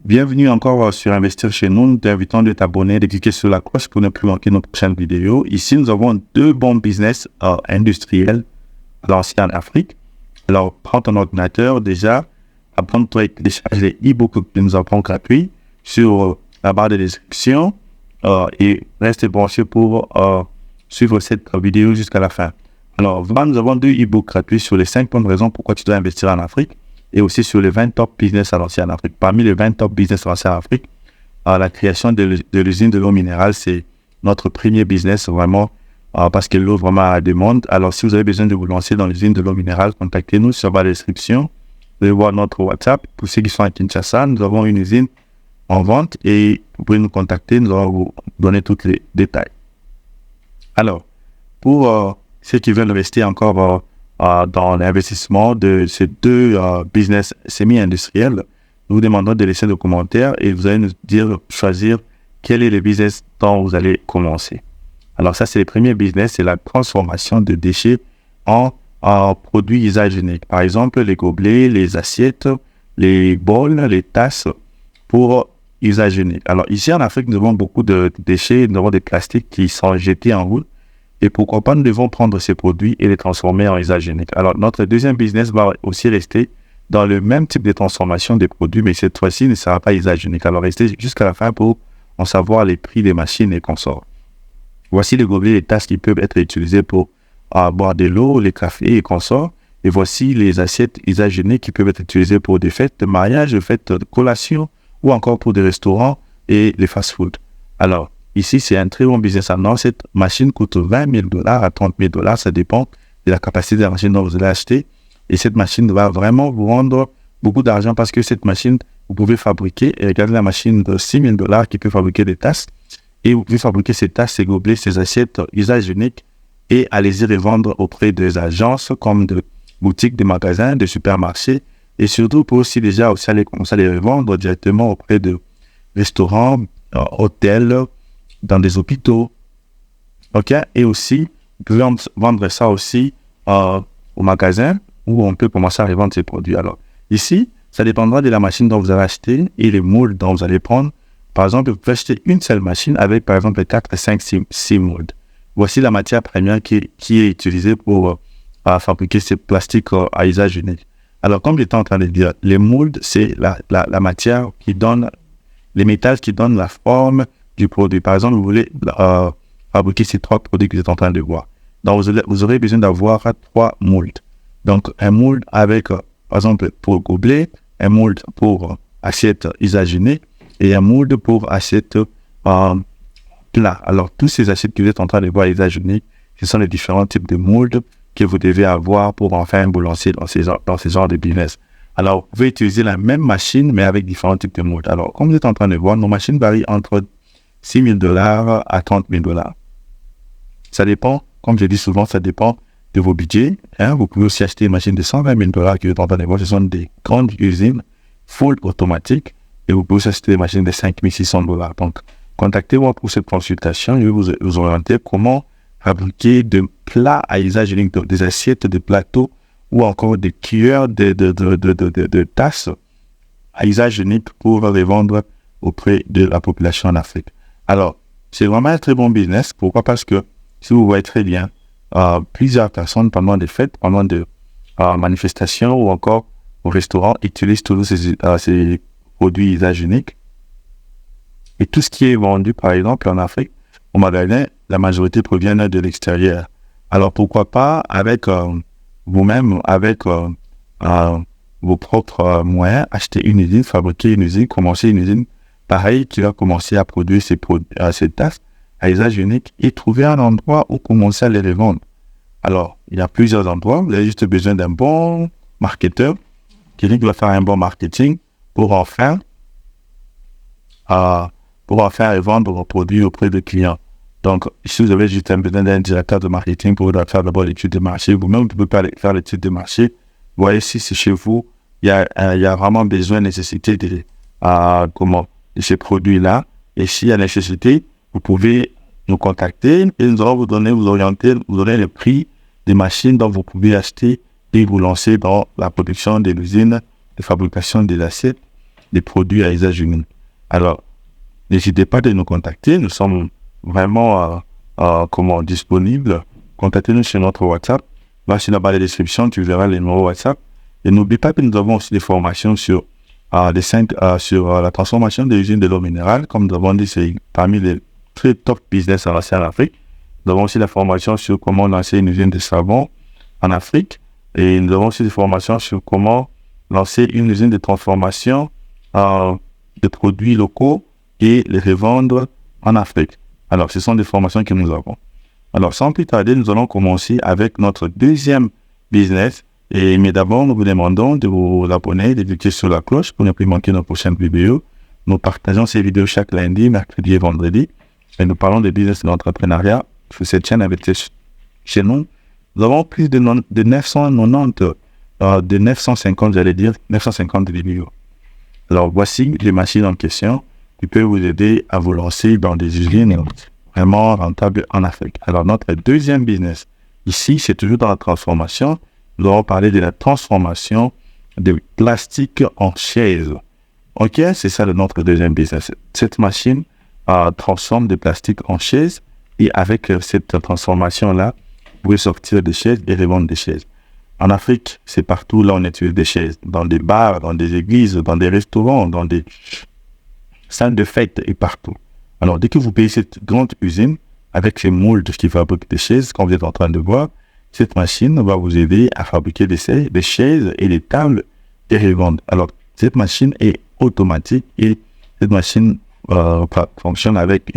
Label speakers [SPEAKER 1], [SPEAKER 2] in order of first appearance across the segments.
[SPEAKER 1] Bienvenue encore sur Investir chez nous. Nous t'invitons de t'abonner, de cliquer sur la cloche pour ne plus manquer nos prochaines vidéos. Ici, nous avons deux bons business industriels lancés en Afrique. Alors, prends ton ordinateur déjà, apprends-toi à télécharger les e-books que nous avons gratuits sur la barre de description et reste branché pour suivre cette vidéo jusqu'à la fin. Alors, nous avons deux e-books gratuits sur les 5 bonnes raisons pourquoi tu dois investir en Afrique. Et aussi sur les 20 top business à lancer en Afrique. Parmi les 20 top business à lancer en Afrique, la création de l'usine de l'eau minérale, c'est notre premier business vraiment parce que l'eau vraiment a la demande. Alors, si vous avez besoin de vous lancer dans l'usine de l'eau minérale, contactez-nous sur la description. Vous allez voir notre WhatsApp. Pour ceux qui sont à Kinshasa, nous avons une usine en vente et vous pouvez nous contacter. Nous allons vous donner tous les détails. Alors, pour ceux qui veulent rester encore dans l'investissement de ces deux business semi-industriels, nous vous demandons de laisser des commentaires et vous allez nous dire, choisir quel est le business dont vous allez commencer. Alors ça, c'est le premier business, c'est la transformation de déchets en produits usage unique. Par exemple, les gobelets, les assiettes, les bols, les tasses pour usage unique. Alors ici en Afrique, nous avons beaucoup de déchets, nous avons des plastiques qui sont jetés en route. Et pourquoi pas, nous devons prendre ces produits et les transformer en usage unique. Alors, notre deuxième business va aussi rester dans le même type de transformation des produits, mais cette fois-ci, ne sera pas usage unique. Alors, restez jusqu'à la fin pour en savoir les prix des machines et consorts. Voici les gobelets, les tasses qui peuvent être utilisées pour boire de l'eau, les cafés et consorts. Et voici les assiettes usage unique qui peuvent être utilisées pour des fêtes de mariage, des fêtes de collation ou encore pour des restaurants et les fast-food. Alors, ici, c'est un très bon business. Alors, cette machine coûte $20,000 à $30,000. Ça dépend de la capacité de la machine dont vous allez acheter. Et cette machine va vraiment vous rendre beaucoup d'argent parce que cette machine, vous pouvez fabriquer, et regardez la machine de $6,000 qui peut fabriquer des tasses. Et vous pouvez fabriquer ces tasses, ces gobelets, ces assiettes usage unique et allez-y les vendre auprès des agences comme de boutiques, des magasins, des supermarchés. Et surtout, pour aussi déjà aussi aller commencer à les revendre directement auprès de restaurants, hôtels, dans des hôpitaux, ok, et aussi, vous pouvez vendre ça aussi au magasin où on peut commencer à revendre ces produits. Alors, ici, ça dépendra de la machine dont vous allez acheter et les moules dont vous allez prendre. Par exemple, vous pouvez acheter une seule machine avec, par exemple, 4, 5, 6 moules. Voici la matière première qui est utilisée pour fabriquer ces plastiques à usage unique. Alors, comme j'étais en train de dire, les moules, c'est la matière qui donne, les métals qui donnent la forme du produit. Par exemple, vous voulez fabriquer ces 3 produits que vous êtes en train de voir. Donc, vous aurez besoin d'avoir 3 moules. Donc, un moule avec, par exemple, pour gobelet, un moule pour assiette usage unique et un moule pour assiette plat. Alors, tous ces assiettes que vous êtes en train de voir usage unique, ce sont les différents types de moules que vous devez avoir pour enfin vous lancer dans ces genres de business. Alors, vous pouvez utiliser la même machine, mais avec différents types de moules. Alors, comme vous êtes en train de voir, nos machines varient entre $6,000 à $30,000. Ça dépend, comme je dis souvent, ça dépend de vos budgets. Vous pouvez aussi acheter une machine de $120,000 qui est en train de voir. Ce sont des grandes usines full automatiques et vous pouvez aussi acheter des machines de $5,600. Donc, contactez-moi pour cette consultation. Je vais vous orienter comment fabriquer de plats à usage unique, des assiettes, des plateaux ou encore des cuillères, de tasses à usage unique pour les vendre auprès de la population en Afrique. Alors, c'est vraiment un très bon business. Pourquoi? Parce que si vous voyez très bien, plusieurs personnes pendant des fêtes, pendant des manifestations ou encore au restaurant utilisent tous ces produits usage unique. Et tout ce qui est vendu, par exemple, en Afrique, au magasin, la majorité provient de l'extérieur. Alors, pourquoi pas, avec vous-même, avec vos propres moyens, acheter une usine, fabriquer une usine, commencer une usine. Pareil, tu vas commencer à produire ces tasses à usage unique et trouver un endroit où commencer à les revendre. Alors, il y a plusieurs endroits. Vous avez juste besoin d'un bon marketeur, quelqu'un qui va faire un bon marketing pour en faire revendre vos produits auprès des clients. Donc, si vous avez juste besoin d'un directeur de marketing pour faire d'abord l'étude de marché, vous-même, vous pouvez faire l'étude de marché. Vous voyez, si c'est chez vous, il y a vraiment besoin, nécessité de ces produits-là. Et s'il y a nécessité, vous pouvez nous contacter et nous allons vous orienter, vous donner le prix des machines dont vous pouvez acheter et vous lancer dans la production de l'usine de fabrication des assiettes des produits à usage unique. Alors, n'hésitez pas de nous contacter. Nous sommes vraiment disponibles. Contactez-nous sur notre WhatsApp. Là, sur la barre de description, tu verras les numéros WhatsApp. Et n'oublie pas que nous avons aussi des formations sur la transformation des usines de l'eau minérale. Comme nous avons dit, c'est parmi les très top business en Afrique. Nous avons aussi la formation sur comment lancer une usine de savon en Afrique. Et nous avons aussi des formations sur comment lancer une usine de transformation de produits locaux et les revendre en Afrique. Alors, ce sont des formations que nous avons. Alors, sans plus tarder, nous allons commencer avec notre deuxième business. Mais d'abord, nous vous demandons de vous abonner, de cliquer sur la cloche pour ne plus manquer nos prochaines vidéos. Nous partageons ces vidéos chaque lundi, mercredi et vendredi. Et nous parlons de business et d'entrepreneuriat sur cette chaîne avec chez nous. Nous avons plus de 950 vidéos. Alors, voici les machines en question qui peuvent vous aider à vous lancer dans des usines vraiment rentables en Afrique. Alors, notre deuxième business, ici, c'est toujours dans la transformation. Nous allons parler de la transformation de plastique en chaise. OK, c'est ça notre deuxième business. Cette machine transforme des plastiques en chaises et avec cette transformation-là, vous pouvez sortir des chaises et revendre des chaises. En Afrique, c'est partout là on utilise des chaises, dans des bars, dans des églises, dans des restaurants, dans des salles de fête et partout. Alors, dès que vous payez cette grande usine avec ces mouldes qui fabriquent des chaises, comme vous êtes en train de voir, cette machine va vous aider à fabriquer des chaises et des tables et revendre. Alors, cette machine est automatique et cette machine fonctionne avec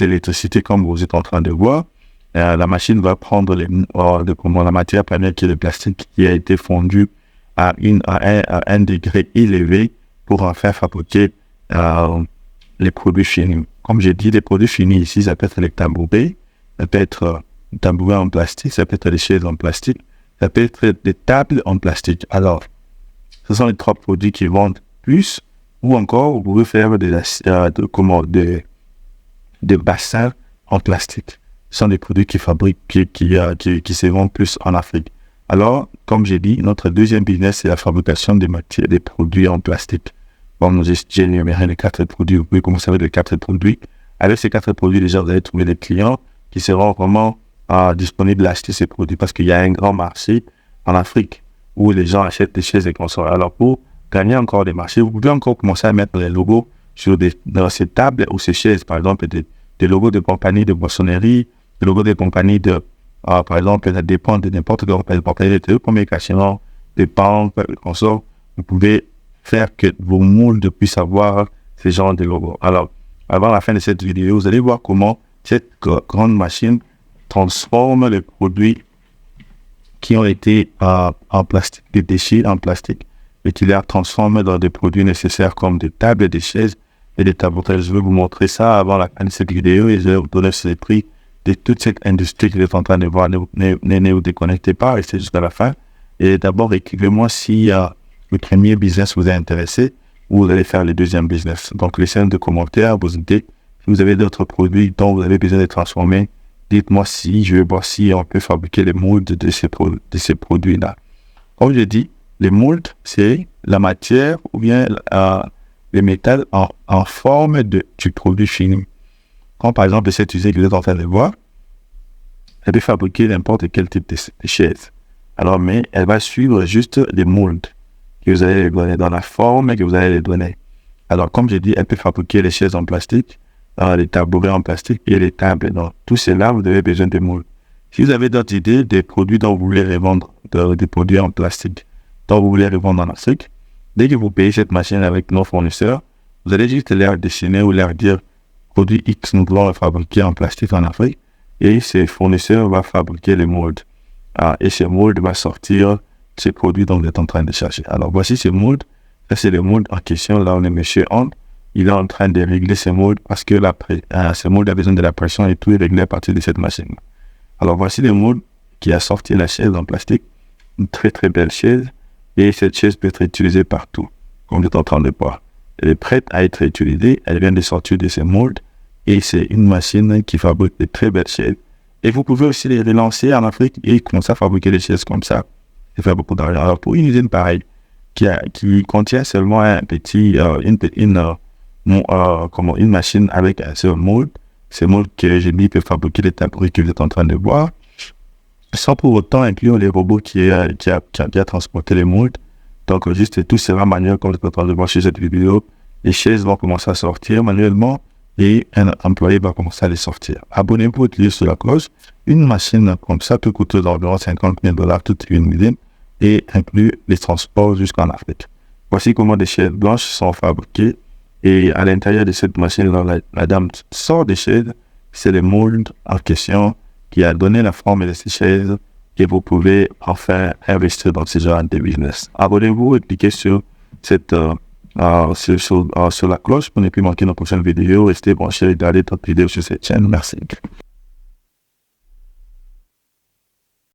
[SPEAKER 1] l'électricité comme vous êtes en train de voir. La machine va prendre la matière première qui est le plastique qui a été fondu à un degré élevé pour en faire fabriquer les produits finis. Comme j'ai dit, les produits finis ici, ça peut être les tabourets, ça peut être tabourets en plastique, ça peut être des chaises en plastique, ça peut être des tables en plastique. Alors, ce sont les trois produits qui vendent plus, ou encore, vous pouvez faire des bassins en plastique. Ce sont des produits qui se vendent plus en Afrique. Alors, comme j'ai dit, notre deuxième business, c'est la fabrication des produits en plastique. Bon, j'ai énuméré les 4 produits. Vous pouvez commencer avec les 4 produits. Avec ces 4 produits, déjà, vous allez trouver des clients qui seront vraiment disponibles à acheter ces produits parce qu'il y a un grand marché en Afrique où les gens achètent des chaises et consoles. Alors, pour gagner encore des marchés, vous pouvez encore commencer à mettre les logos dans ces tables ou ces chaises, par exemple, des logos de compagnies de boissonnerie, des logos de compagnies par exemple, ça dépend de n'importe quelle compagnie de télécommunications, des banques, des consoles. Vous pouvez faire que vos mouldes puissent avoir ces genres de logos. Alors, avant la fin de cette vidéo, vous allez voir comment cette grande machine transforme les produits qui ont été en plastique, des déchets en plastique, et qui les transforme dans des produits nécessaires comme des tables, des chaises et des tabourets. Je vais vous montrer ça avant la fin de cette vidéo et je vais vous donner les prix de toute cette industrie que vous êtes en train de voir. Ne vous déconnectez pas, restez jusqu'à la fin. Et d'abord, écrivez-moi si le premier business vous a intéressé ou vous allez faire le deuxième business. Donc, laissez des commentaires, vos idées. Si vous avez d'autres produits dont vous avez besoin de transformer, dites-moi je vais voir si on peut fabriquer les mouldes de ces produits-là. Comme je dis, les mouldes, c'est la matière ou bien le métal en forme du produit fini. Comme par exemple cette usine que vous êtes en train de voir, elle peut fabriquer n'importe quel type de chaise. Alors, mais elle va suivre juste les mouldes que vous allez les donner, dans la forme que vous allez les donner. Alors, comme j'ai dit, elle peut fabriquer les chaises en plastique, les tabourets en plastique et les tables. Donc, tout cela, vous avez besoin de mouldes. Si vous avez d'autres idées, des produits dont vous voulez revendre, des produits en plastique dont vous voulez revendre en Afrique, dès que vous payez cette machine avec nos fournisseurs, vous allez juste leur dessiner ou leur dire produit X, nous voulons le fabriquer en plastique en Afrique, et ces fournisseurs vont fabriquer les mouldes. Et ces mouldes vont sortir ces produits dont vous êtes en train de chercher. Alors, voici ces mouldes. Ça, c'est les mouldes en question. Là, on est monsieur Hunt. Il est en train de régler ces mouldes parce que ces mouldes a besoin de la pression et tout est réglé à partir de cette machine. Alors, voici les mouldes qui a sorti la chaise en plastique. Une très, très belle chaise. Et cette chaise peut être utilisée partout, comme vous êtes en train de voir. Elle est prête à être utilisée. Elle vient de sortir de ces mouldes. Et c'est une machine qui fabrique de très belles chaises. Et vous pouvez aussi les relancer en Afrique et commencer à fabriquer des chaises comme ça. Et faire beaucoup d'argent. Alors, pour une usine pareille, qui contient seulement un petit, une machine avec un seul moule. Ce moule que j'ai mis peut fabriquer les tabourettes que vous êtes en train de voir, sans pour autant inclure les robots qui a bien transporté les moules. Donc, juste tout sera manuel, comme vous êtes en train de voir sur cette vidéo. Les chaises vont commencer à sortir manuellement et un employé va commencer à les sortir. Abonnez-vous, cliquez sur la cloche. Une machine comme ça peut coûter d'environ $50,000 toute une usine et inclut les transports jusqu'en Afrique. Voici comment des chaises blanches sont fabriquées. Et à l'intérieur de cette machine, la dame sort des chaises. C'est le moule en question qui a donné la forme de ces chaises et vous pouvez enfin investir dans ce genre de business. Abonnez-vous et cliquez sur sur la cloche pour ne plus manquer nos prochaines vidéos. Restez branchés et regardez d'autres vidéos sur cette chaîne. Merci.